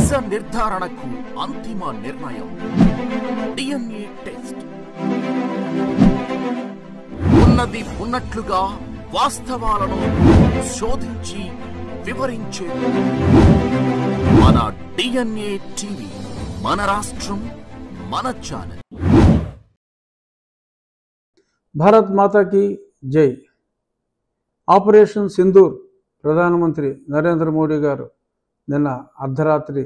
నిజ నిర్ధారణకు అంతిమ నిర్ణయం డిఎన్ఏ టెస్ట్. ఉన్నది ఉన్నట్లుగా వాస్తవాలను శోధించి వివరించే మన డిఎన్ఏ టీవీ, మన రాష్ట్రం, మన ఛానల్. భారత్ మాతాకి జై. ఆపరేషన్ సింధూర్ ప్రధానమంత్రి నరేంద్ర మోడీ గారు నిన్న అర్ధరాత్రి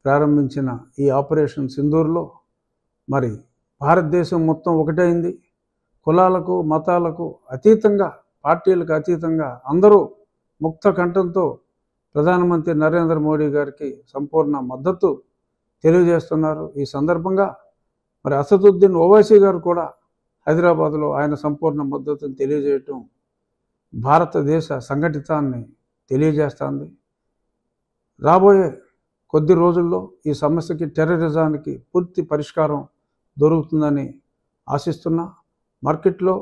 ప్రారంభించిన ఈ ఆపరేషన్ సింధూర్లో మరి భారతదేశం మొత్తం ఒకటైంది. కులాలకు మతాలకు అతీతంగా, పార్టీలకు అతీతంగా అందరూ ముక్త కంఠంతో ప్రధానమంత్రి నరేంద్ర మోడీ గారికి సంపూర్ణ మద్దతు తెలియజేస్తున్నారు. ఈ సందర్భంగా మరి అసదుద్దీన్ ఓవైసీ గారు కూడా హైదరాబాద్లో ఆయన సంపూర్ణ మద్దతును తెలియజేయటం భారతదేశ సంఘటితాన్ని తెలియజేస్తుంది. రాబోయే కొద్ది రోజుల్లో ఈ సమస్యకి, టెర్రరిజానికి పూర్తి పరిష్కారం దొరుకుతుందని ఆశిస్తున్నా. మార్కెట్లో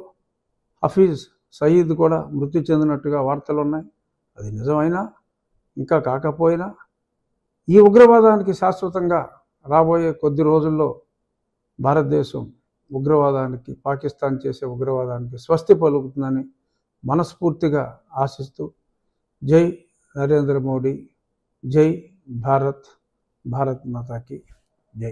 హఫీజ్ సయీద్ కూడా మృతి చెందినట్టుగా వార్తలు ఉన్నాయి. అది నిజమైనా ఇంకా కాకపోయినా ఈ ఉగ్రవాదానికి శాశ్వతంగా రాబోయే కొద్ది రోజుల్లో భారతదేశం ఉగ్రవాదానికి, పాకిస్తాన్ చేసే ఉగ్రవాదానికి స్వస్తి పలుకుతుందని మనస్ఫూర్తిగా ఆశిస్తూ జై నరేంద్ర మోడీ, జై భారత్, భారత్ మాతాకి జై.